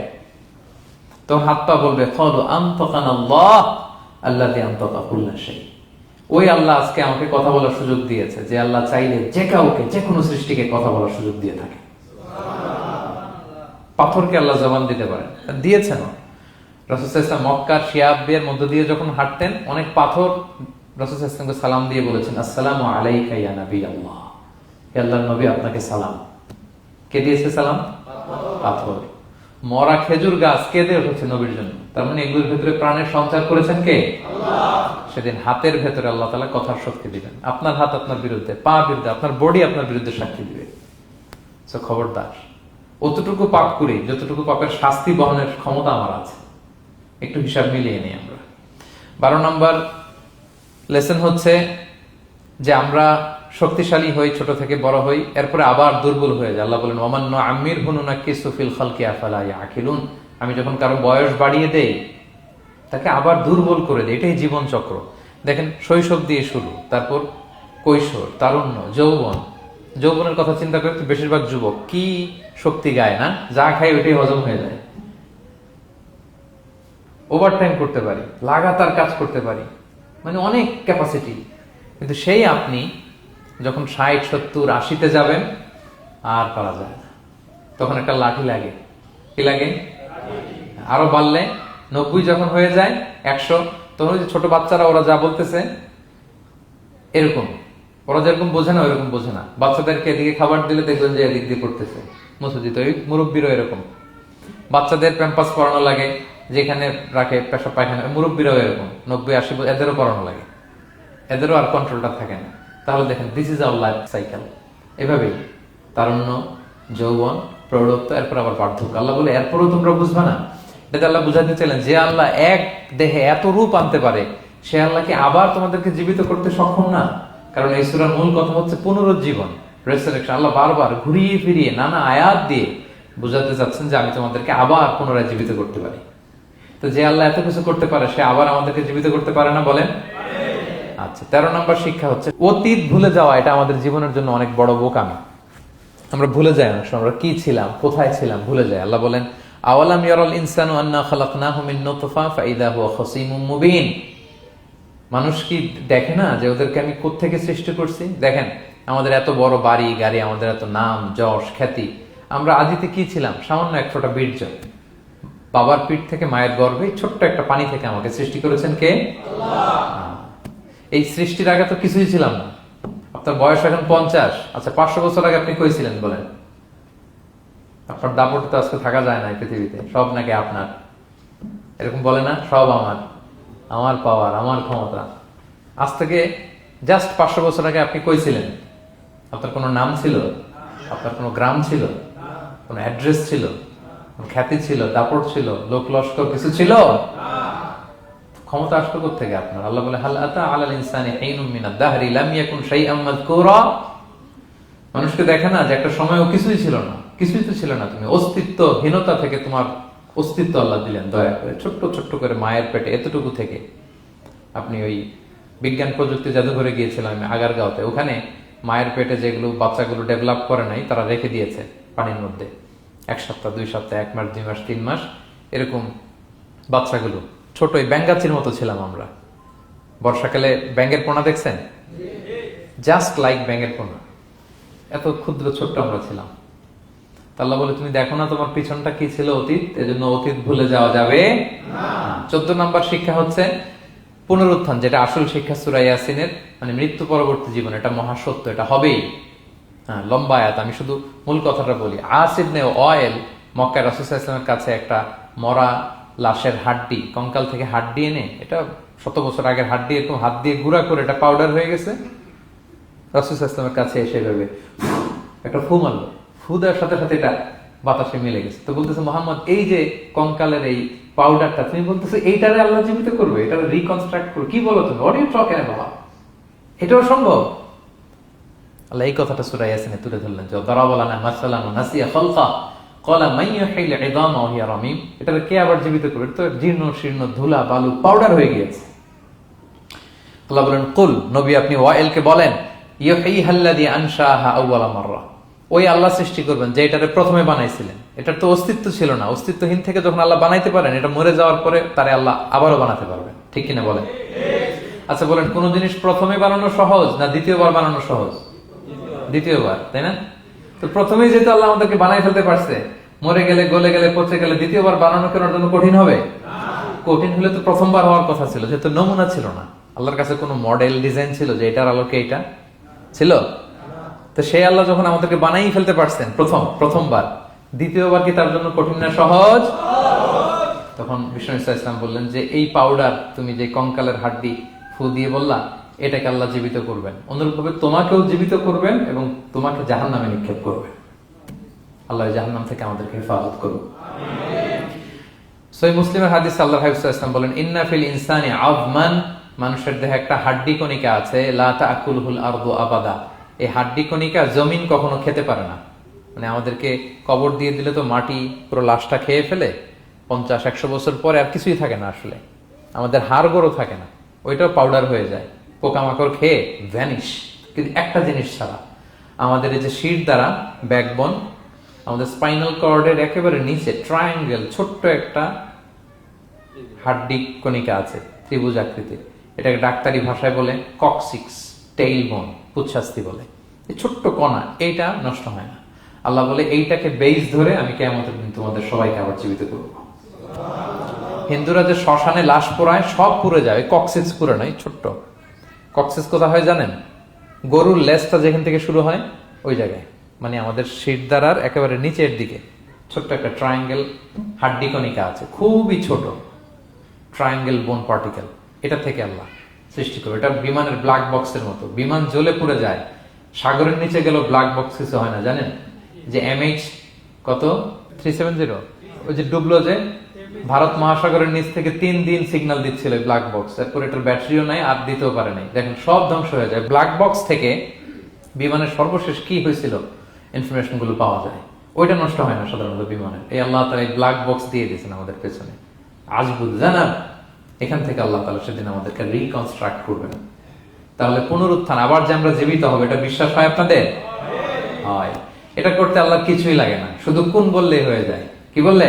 তো হাত পা বলবে ক্বালু আনতাকানাল্লাহ আল্লাযী আনতাকা কুল্লা শাই, ওই আল্লাহ আজকে আমাকে কথা বলার সুযোগ দিয়েছে, যে আল্লাহ চাইলে যে কাউকে যে কোনো সৃষ্টিকে কথা বলার সুযোগ দিয়ে থাকে। পাথরকে আল্লাহ জবান দিতে পারেন, দিয়েছেন। রাসূল সাল্লাল্লাহু আলাইহি ওয়াসাল্লাম মক্কার শিয়াবের মধ্য দিয়ে যখন হাঁটতেন, অনেক পাথর রাসূল সাল্লাল্লাহু আলাইহি ওয়াসাল্লামকে সালাম দিয়ে বলেছেন, আসসালামু আলাইকা ইয়া নবী আল্লাহ, হে আল্লাহর নবী আপনাকে সালাম। কে দিয়েছে সালাম? পাথর। মরা খেজুর গাছ কেঁদে উঠেছে নবীর জন্য, তার মানে এগুলোর ভেতরে প্রাণের সঞ্চার করেছেন কে? আল্লাহ। সেদিন হাতের ভেতরে আল্লাহ তাআলা কথার শক্তি দিবেন। আপনার হাত আপনার বিরুদ্ধে, পা বিরুদ্ধে, আপনার বডি আপনার বিরুদ্ধে সাক্ষী দিবে। সো খবরদার, অতটুকু পাপ করি যতটুকু পাপের শাস্তি বহনের ক্ষমতা আমার আছে, একটু হিসাব মিলিয়ে নিই আমরা। 12 নম্বর লেসন হচ্ছে যে আমরা শক্তিশালী হই, ছোট থেকে বড় হই, এরপরে আবার দুর্বল হয়ে যায়। আল্লাহ বলেন ওমান নুআম্মিরহু নুনাক্কিসু ফিল খালকি আফালা ইয়াকিলুন, আমি যখন কারো বয়স বাড়িয়ে দেই তাকে আবার দুর্বল করে দেই। এটাই জীবন চক্র। দেখেন, শৈশব দিয়ে শুরু, তারপর কৈশোর, তারুণ্য, যৌবন। যৌবনের কথা চিন্তা করে তো বেশিরভাগ যুবক কি শক্তি গায় না, যা খায় ওইটাই হজম হয়ে যায়, ওভারটাইম করতে পারি, লাগাতার কাজ করতে পারি, মানে অনেক ক্যাপাসিটি। কিন্তু সেই আপনি যখন 60, 70, 80-তে যাবেন আর পারা যায় না, তখন একটা লাঠি লাগে। কি লাগে? আরো বাড়লে 90 যখন হয়ে যায়, 100, তখন যে ছোট বাচ্চারা ওরা যা বলতেছে এরকম, ওরা যেরকম বোঝে না ওইরকম বোঝে না। বাচ্চাদেরকে এদিকে খাবার দিলে দেখবেন যে এদিক দিয়ে করতেছে মুসুদিত। ওই মুরব্বীরও এরকম, বাচ্চাদের প্যাম্পাস পরানো লাগে, যেখানে রাখে পেশাব পায়খানা, মুরব্বীরাও এরকম 90, 80, এদেরও পরানো লাগে, এদেরও আর কন্ট্রোলটা থাকে না। তাহলে দেখেন, this is our life cycle. এভাবেই তারুণ্য, যৌবন, প্রৌঢ়ত্ব, এরপর আবার বার্ধক্য। আল্লাহ বলে এরপরও তোমরা বুঝবা না? এটা আল্লাহ বুঝাতে চাইলেন যে আল্লাহ এক দেহে এত রূপ আনতে পারে, সে আল্লাহ কি আবার তোমাদেরকে জীবিত করতে সক্ষম না? কারণ এই সূরার মূল কথা হচ্ছে পুনরুজ্জীবন, রেসারেকশন। আল্লাহ বারবার ঘুরিয়ে ফিরিয়ে নানা আয়াত দিয়ে বুঝাতে চাচ্ছেন যে আমি তোমাদেরকে আবার পুনরায় জীবিত করতে পারি। তো যে আল্লাহ এত কিছু করতে পারে, সে আবার আমাদেরকে জীবিত করতে পারে না? বলেন। আচ্ছা, 13 নম্বর শিক্ষা হচ্ছে অতীত ভুলে যাওয়া। এটা আমাদের জীবনের জন্য অনেক বড় বোকামি। আমরা ভুলে যাই অনেক সময় আমরা কি ছিলাম, কোথায় ছিলাম, ভুলে যাই। আল্লাহ বলেন, আওয়ালাম ইয়ারাল ইনসানু আন্না খালাকনাহু মিন নুতফা ফাইদা হুয়া খাসীমুম মুবিন। মানুষ কি দেখে না যে ওদেরকে আমি কোত্থেকে সৃষ্টি করছি? দেখেন, আমাদের এত বড় বাড়ি গাড়ি, আমাদের এত নাম যশ খ্যাতি, আমরা আদিতে কি ছিলাম? সামান্য এক ফোঁটা বীর্য। বাবার পিঠ থেকে মায়ের গর্ভে ছোট্ট একটা পানি থেকে আমাকে সৃষ্টি করেছেন কে? আল্লাহ। এই সৃষ্টির আগে তো কিছুই ছিলাম না। আপনার বয়স এখন 50। আচ্ছা, 500 বছর আগে আপনি কই ছিলেন বলেন? আপনার দাপটে তো আজকে থাকা যায় না এই পৃথিবীতে। সব নাকি আপনার, এরকম বলে না? সব আমার, আমার পাওয়ার, আমার ক্ষমতা। আজ থেকে জাস্ট 500 বছর আগে আপনি কই ছিলেন? আপনার কোনো নাম ছিল? আপনার কোনো গ্রাম ছিল? কোনো অ্যাড্রেস ছিল? খ্যাতি ছিল? দাপট ছিল? লোক লস্কর কিছু ছিল? ক্ষমতা আসলো কোত্থেকে আপনার? আল্লাহ বলে, হাল আতা আলাল ইনসানি হিনুম মিনাদ দাহরি লাম ইয়াকুন শাইআম মাযকুরা। মানুষকে দেখে না যে একটা সময়ও কিছুই ছিল না? কিছুই তো ছিল না। তুমি অস্তিত্বহীনতা থেকে তোমার অস্তিত্ব আল্লাহ দিলেন দয়া করে। ছোট্ট ছোট্ট করে মায়ের পেটে এতটুকু থেকে আপনি ওই বিজ্ঞান প্রযুক্তি জাদুঘরে গিয়েছিলাম আমি আগারগাঁওতে। ওখানে মায়ের পেটে যেগুলো বাচ্চাগুলো ডেভেলপ করে নাই, তারা রেখে দিয়েছে পানির মধ্যে 1 সপ্তাহ 2 সপ্তাহ 1 মাস 2 মাস 3 মাস এরকম বাচ্চাগুলো ছোট ওই ব্যাঙ্গাচির মতো ছিলাম আমরা। বর্ষাকালে ব্যাঙের পোনা দেখছেন? জাস্ট লাইক ব্যাঙের পোনা, এত ক্ষুদ্র ছোট্ট আমরা ছিলাম। আল্লাহ বলে, তুমি দেখো না তোমার পিছনটা কি ছিল? অতীত। এজন্য অতীত ভুলে যাওয়া যাবে না। 14 নম্বর শিক্ষা হচ্ছে পুনরুত্থান, যেটা আসল শিক্ষা সূরা ইয়াসিনের, মানে মৃত্যু পরবর্তী জীবন। এটা মহাসত্য, এটা হবেই। হ্যাঁ, লম্বা আয়াত, আমি শুধু মূল কথাটা বলি। আস ইবনে ওয়াইল মক্কায় রাসূল সাল্লাল্লাহু আলাইহি ওয়াসাল্লামের কাছে একটা মরা লাশের হাড্ডি, কঙ্কাল থেকে হাড্ডি এনে, এটা 100 বছর আগের হাড্ডি, এরকম হাত দিয়ে গুঁড়া করে এটা পাউডার হয়ে গেছে। রাসূল সাল্লাল্লাহু আলাইহি ওয়াসাল্লামের কাছে এসে ভেবে একটা ফু মারলো, ফু দেওয়ার সাথে সাথে এটা বাতাসে মিলে গেছে। তো বলতেছে, মোহাম্মদ, এই যে কঙ্কালের এই পাউডারটা, তুমি বলতেছো এইটারে আল্লাহ জীবিত করবে, এটারে রিকনস্ট্রাক্ট করবে? কি বলো তুমি? What you talking about? এটাও সম্ভব? আল্লাহ এই কথাটা সূরা ইয়াসিনে তুলে ধরলেন, যে দারাবা লানা মাসালান ওয়া নাসিয়া খালকা ক্বালা মান ইউহিল ইযামা ওয়া হিয়া রামীম। এটারে কে আবার জীবিত করবে? এটা তো জীর্ণ শীর্ণ ধুলা বালু পাউডার হয়ে গিয়েছে। আল্লাহ বলেন, কুল, নবী আপনি ওয়াইলকে বলেন, ইউহিহাল্লাযী আনশাহা আউওয়ালা মাররা। ওই আল্লাহ সৃষ্টি করবেন যে এটারে প্রথমে বানাইছিলেন। এটার তো অস্তিত্ব ছিল না। অস্তিত্বহীন থেকে যখন আল্লাহ বানাইতে পারেন, এটা মরে যাওয়ার পরে তারে আল্লাহ আবারও বানাতে পারবেন। ঠিক কিনা বলেন? আচ্ছা বলেন, কোন জিনিস প্রথমে বানানো সহজ না দ্বিতীয়বার বানানো সহজ? দ্বিতীয়বার, তাই না? তো প্রথমেই যেহেতু আল্লাহ আমাদেরকে বানাই ফেলতে পারছে, মরে গেলে গলে গেলে পচে গেলে দ্বিতীয়বার বানানো কেন জন্য কঠিন হবে? কঠিন হলে তো প্রথমবার হওয়ার কথা ছিল, যেহেতু নমুনা ছিল না। আল্লাহর কাছে কোনো মডেল ডিজাইন ছিল যে এটার আলোকে এটা ছিল? তো সেই আল্লাহ যখন আমাদেরকে বানাই ফেলতে পারছেন প্রথমবার, দ্বিতীয়বার কি তার জন্য কঠিন না সহজ? তখন বিষ্ণু ইসলাম বললেন যে এই পাউডার, তুমি যে কঙ্কালের হাড্ডি ফু দিয়ে বললা, এটাকে আল্লাহ জীবিত করবেন। অনুরূপভাবে তোমাকেও জীবিত করবেন এবং তোমাকে জাহান্নামে নিক্ষেপ করবেন। আল্লাহ জাহান্নাম থেকে আমাদেরকে হেফাজত করুন। সহিহ মুসলিমের হাদিসে আল্লাহর হাবিব সাল্লাল্লাহু আলাইহি ওয়াসাল্লাম বলেন, ইন্না ফিল ইনসানি আযমান, মানুষের দেহে একটা হাড্ডি কণিকা আছে, লা তাকুলুল আরদু আবাদা। এই হাড্ডি কণিকা জমিন কখনো খেতে পারে না। মানে আমাদেরকে কবর দিয়ে দিলে তো মাটি পুরো লাশটা খেয়ে ফেলে, 50-100 বছর পরে আর কিছুই থাকে না। আসলে আমাদের হাড় গোড়ও থাকে না, ওইটাও পাউডার হয়ে যায়, পোকামাকড় খেয়ে ভ্যানিশ। কিন্তু একটা জিনিস ছাড়া, আমাদের এই যে শির দ্বারা ব্যাকবোন, আমাদের স্পাইনাল কর্ডের একেবারে নিচে ট্রায়াঙ্গেল ছোট্ট একটা হাড্ডি কণিকা আছে, ত্রিভুজ আকৃতির। এটাকে ডাক্তারি ভাষায় বলে কক্সিক্স টেইল বোন, পুচ্ছাস্তি বলে। এই ছোট্ট কণা, এইটা নষ্ট হয় না। আল্লাহ বলে, এইটাকে বেইস ধরে আমি কিয়ামতের দিন তোমাদের সবাইকে আবার জীবিত করব। হিন্দুরা যে শ্মশানে লাশ পোড়ায়, সব পুড়ে যায়, কক্সিক্স পুড়ে নয়, ছোট্ট কক্সিক্স কোথা হয় জানেন? গরুর লেজটা যেখান থেকে শুরু হয় ওই জায়গায়, মানে আমাদের শিরদাঁড়ার একেবারে নিচের দিকে ছোট্ট একটা ট্রায়াঙ্গেল হাড্ডি কণিকা আছে, খুবই ছোট ট্রায়াঙ্গেল বোন পার্টিকেল। এটা থেকে আল্লাহ সৃষ্টি করবে। এটা বিমানের ব্ল্যাক বক্সের মতো, বিমান জ্বলে পুড়ে যায়। সাগরের নিচে গেলেও ব্ল্যাক বক্স কিছু হয় না, জানেন? যে MH কত 370, ওই যে ডুবলো যে ভারত মহাসাগরের নিচ থেকে 3 দিন সিগন্যাল দিচ্ছিল ব্ল্যাক বক্স, এরপর এটার ব্যাটারিও নাই, আর দিতেও পারে নাই। দেখেন সব ধ্বংস হয়ে যায়। ব্ল্যাক বক্স থেকে বিমানের সর্বশেষ কি হয়েছিল ইনফরমেশন গুলো পাওয়া যায়। ওইটা নষ্ট হয় না সাধারণত বিমানের। এই আল্লাহ তাআলা এই ব্ল্যাক বক্স দিয়ে দিয়েছেন আমাদের পেছনে। আজবুল জানাব, এখান থেকে আল্লাহ তাআলা সেদিন আমাদেরকে রিকনস্ট্রাক্ট করবেন। তাহলে পুনরুত্থান, আবার যে আমরা জীবিত হবে, এটা বিশ্বাস হয় আপনাদের? হয়। এটা করতে আল্লাহ কিছুই লাগে না, শুধু কুন বললেই হয়ে যায়। কি বললে?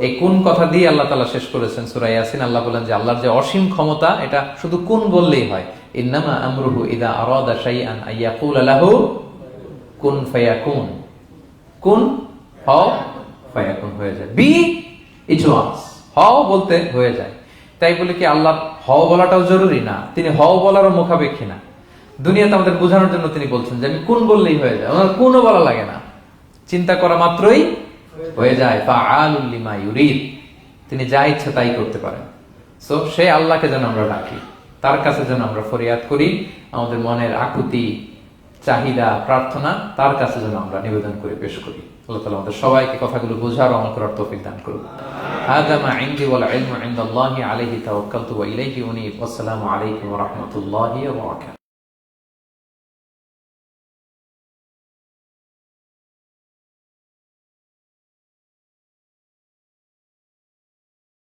এই কুন কথা দিয়ে আল্লাহ তাআলা শেষ করেছেন সূরা ইয়াসিন। আল্লাহ বলেন যে আল্লাহর যে অসীম ক্ষমতা, এটা শুধু কুন বললেই হয়। ইন্নামা আমরুহু ইযা আরাদা শাইআন আইয়াকুলা লাহু কুন ফায়াকুন। কুন হও, ফায়াকুন হয়ে যায়। বি ইট ওয়াজ, হও বলতে হয়ে যায়। তাই বলে কি আল্লাহ হও বলাটাও জরুরি না? তিনি হও বলারও মুখাপেক্ষী না। দুনিয়াতে আমাদের বোঝানোর জন্য তিনি বলছেন যে আমি কুন বললেই হয়ে যায়, ওনার কুনও বলা লাগে না, চিন্তা করা মাত্রই হয়ে যায়। ফাআলুল লিমা ইউরিদ, তিনি যা ইচ্ছা তাই করতে পারেন। সো সে আল্লাহকে যেন আমরা ডাকি, তার কাছে যেন আমরা ফরিয়াদ করি, আমাদের মনের আকুতি, চাহিদা, প্রার্থনা তার কাছে যেন আমরা নিবেদন করে পেশ করি। আল্লাহ তাআলা আমাদের সবাইকে কথাগুলো বোঝার ও আমল করার তৌফিক দান করুন। হাযা মা ইনদি ওয়াল ইলমু ইনদাল্লাহি আলাইহি তাওয়াক্কালতু ওয়া ইলাইহি উনীব। আসসালামু আলাইকুম ওয়া রাহমাতুল্লাহি ওয়া বারাকাতুহু।